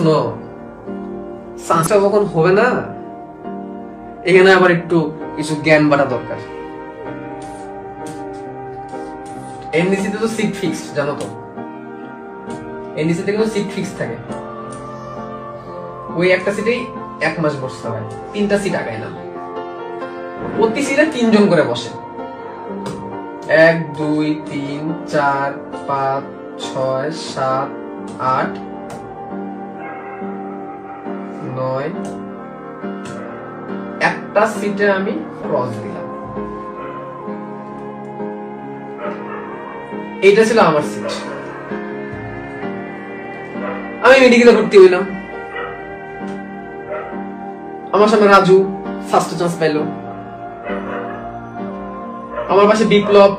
শুনো, চান্সটা যখন হবে না, এখানে আবার একটু কিছু জ্ঞান বাড়া দরকার। এনডিসিতে তো সিট ফিক্সড, জানো তো? এনডিসিতে কিন্তু সিট ফিক্সড থাকে। ওই একটা সিটেই 1 মাস বসতে হয়, 3টা সিট আগায় না। প্রতি সিটে 3 জন করে বসে। 1 2 3 4 5 6 7 8 9। একটা সিটে আমি ক্রস দিলাম। এইটা ছিল আমার সিট। আমি মেডিকেলে ভর্তি হইলাম। আমার সামনে রাজু ফার্স্ট চান্স পাইলো, আমার পাশে বিপ্লব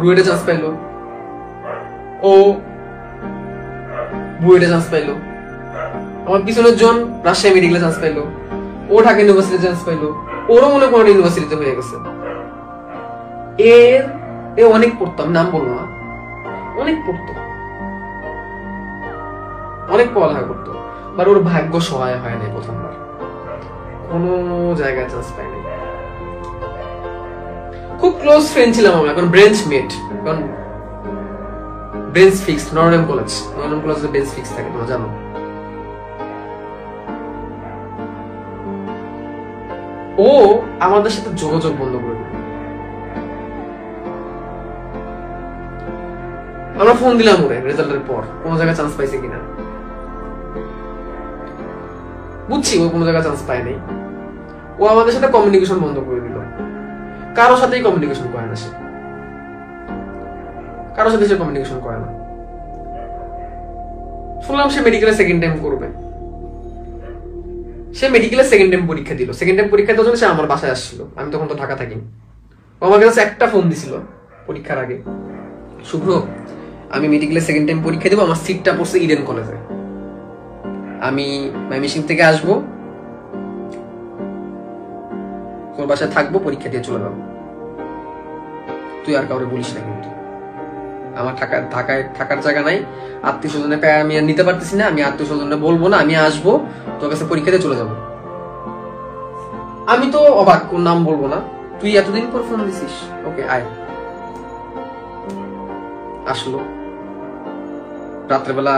রুয়েটে চান্স পাইলো, ও বুয়েটে চান্স পাইলো, আমার পিছনের জন রাজশাহী মেডিকেলে চান্স পাইলো, ও ঢাকা ইউনিভার্সিটিতে চান্স পাইলো, ওরও মনে করেন ইউনিভার্সিটিতে হয়ে গেছে। এ অনেক পড়তো, আমি নাম বলবো না, অনেক পড়তো, অনেক পড়ালেখা করতো, বাট ওর ভাগ্য সহায় হয় নাই। প্রথমবার কোনো জায়গায় চান্স পাই নাই। খুব ক্লোজ ফ্রেন্ড ছিলাম আমরা, এখন ব্রেঞ্চ মেট, কারণ ব্রেঞ্চ ফিক্সড। নরডেম কলেজে ব্রেঞ্চ ফিক্স থাকে, তোমরা জানো। ও আমাদের সাথে যোগাযোগ বন্ধ করে দিল। আমরা ফোন দিলাম ওরে রেজাল্টের পর, কোন জায়গায় চান্স পাইছে কিনা। বুঝছি ও কোন জায়গায় চান্স পায় নাই। ও আমাদের সাথে কমিউনিকেশন বন্ধ করে দিল। কারোর সাথেই কমিউনিকেশন করে না সে, কারোর সাথে সে কমিউনিকেশন করে না। শুনলাম সে মেডিকেলে সেকেন্ড টাইম করবে। সে মেডিকেলে সেকেন্ড টাইম পরীক্ষা দিল। সেকেন্ড টাইম পরীক্ষা দেওয়ার জন্য সে আমার বাসায় আসছিল। আমি তখন তো ঢাকা থাকি। ও আমার কাছে একটা ফোন দিছিল পরীক্ষার আগে, শুভ্র আমি মেডিকেলে সেকেন্ড টাইম পরীক্ষা দেবো, আমার সিটটা পড়ছে ইডেন কলেজে, আমি ময়মনসিংহ থেকে আসবো, তোর বাসায় থাকবো, পরীক্ষা দিয়ে চলে যাবো, তুই আর কাউরে বলিস না। কিন্তু আমার ঢাকায় থাকার জায়গা নাই, আত্মীয় স্বজনে আমি আর নিতে পারতেছি না, আমি আত্মীয় স্বজনে বলবো না, আমি আসবো, তোর কাছে পরীক্ষা দিয়ে চলে যাবো। আমি তো অবাক, কোন নাম বলবো না। তুই এতদিন পর ফোন দিছিস, ওকে আয়। আসলো রাত্রেবেলা,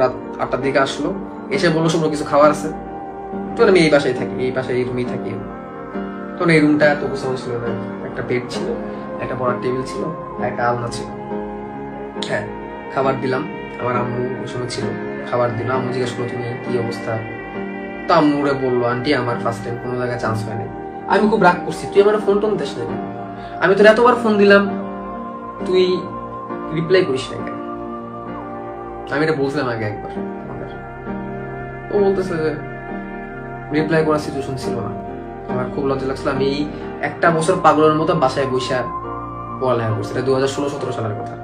রাত 8টার দিকে আসলো, এসে বললো শুভ্র কিছু খাবার আছে? তো আমি এই বাসায় থাকি, এই বাসায় এই রুমেই থাকি। তো এই রুমটা এত গোছানো ছিল না, একটা বেড ছিল, একটা পড়ার টেবিল ছিল, একটা আলনা ছিল। হ্যাঁ, খাবার দিলাম। আমার আম্মু ওই সময় ছিল, খাবার দিলাম। আম্মু জিজ্ঞেস করলো তুমি কি অবস্থা? তো আম্মুরে বললো আন্টি আমার ফার্স্ট টাইম, কোনো জায়গায় চান্স হয়নি। আমি খুব রাগ করছি, তুই আমার ফোন টোন দিস না, আমি তোর এতবার ফোন দিলাম, তুই রিপ্লাই করিস না কেন? আমি এটা বলছিলাম আগে একবার। ও বলতেছে যে রিপ্লাই করার সিচুয়েশন ছিল না। আমার খুব লজ্জা লাগছিল। আমি একটা বছর পাগলের মতো বাসায় বসে পড়ালেখা করছি। এটা 2016-17 সালের কথা,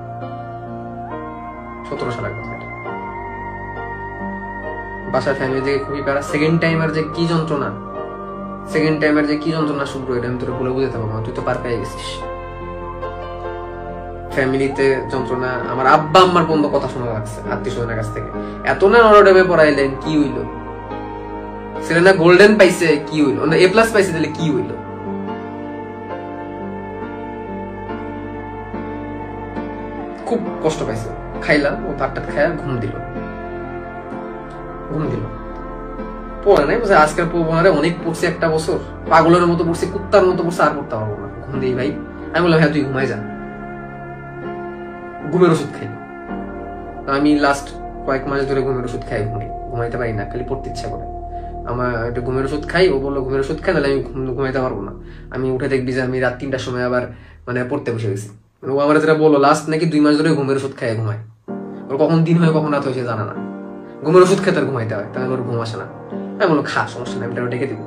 17 সালের কথা। বাসার ফ্যামিলি থেকে খুবই প্যারা। সেকেন্ড টাইমের যে কি যন্ত্রণা, শুভ্র, এটা আমি তোর বলে বুঝাতে পারবো না, তুই তো পার পেয়ে গেছিস। ফ্যামিলিতে যন্ত্রণা, আমার আব্বা আম্মার বন্ধ কথা শোনা লাগছে আত্মীয় স্বজনের কাছ থেকে। এত না নরডেমে পড়াইলেন, কি হইলো? ছেলে না গোল্ডেন পাইছে, কি হইলো? এ প্লাস পাইছে, তাহলে কি হইলো? খুব কষ্ট পাইছে। খাইলাম, ও ভাতটা খায় ঘুম দিল। পড়ে নাই, বুঝে আজকের পড়ারে অনেক পড়ছে, একটা বছর পাগলের মতো পড়ছে, কুত্তার মতো পড়ছে, আর পড়তে পারবো না, ঘুম দিই ভাই। আমি বললাম হ্যাঁ তুই ঘুমাই যা, ঘুমের ওষুধ খাই। আমি লাস্ট কয়েক মাস ধরে ঘুমের ওষুধ খাই, ঘুমাইতে পারি না, খালি পড়তে ইচ্ছা করে আমার। একটা ঘুমের ওষুধ খাই, ও বললো ঘুমের ওষুধ খাই, তাহলে আমি ঘুমাইতে পারবো না। আমি উঠে দেখবি যে আমি রাত 3টার সময় আবার পড়তে বসে গেছি। ও আমার যেটা বললো লাস্ট নাকি 2 মাস ধরে ঘুমের ওষুধ খাই ঘুমায়। ওর কখন দিন হয় কখন রাত হয়েছে জানা না, ঘুমের ওষুধ খেতে আর ঘুমাইতে হয়, তাহলে ওর ঘুম আসে না। আমি বললো খা, সমস্যা নেই, আমি ডেকে দিব।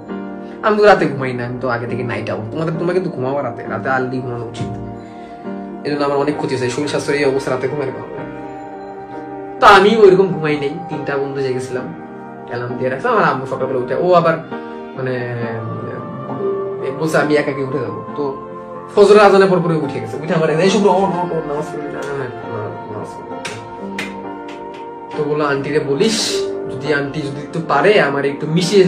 আমি তো রাতে ঘুমাই না, আমি তো আগে থেকে নাইট আউট। তোমরা কিন্তু ঘুমাবো রাতে, আলদি ঘুমানো উচিত। এই জন্য আমার অনেক ক্ষতি হয়েছে শরীর স্বাস্থ্যের এই অবস্থা, রাতে ঘুমাই পাবো। তো আমি ওইরকম ঘুমাই নেই, 3টা বন্ধু জেগেছিলাম, অ্যালার্ম দিয়ে রাখলাম। আমার আম্মু সকালবেলা উঠে, ও আবার বলছে আমি একাকি উঠে যাবো। তো ফজরের আজানের পর পরে উঠে গেছে, উঠে আমার এই শুভ্র নামাজ পড়বি না, তো বললো আন্টিরে বলিস, যদি আন্টি যদি একটু পারে আমার একটু মিশিয়ে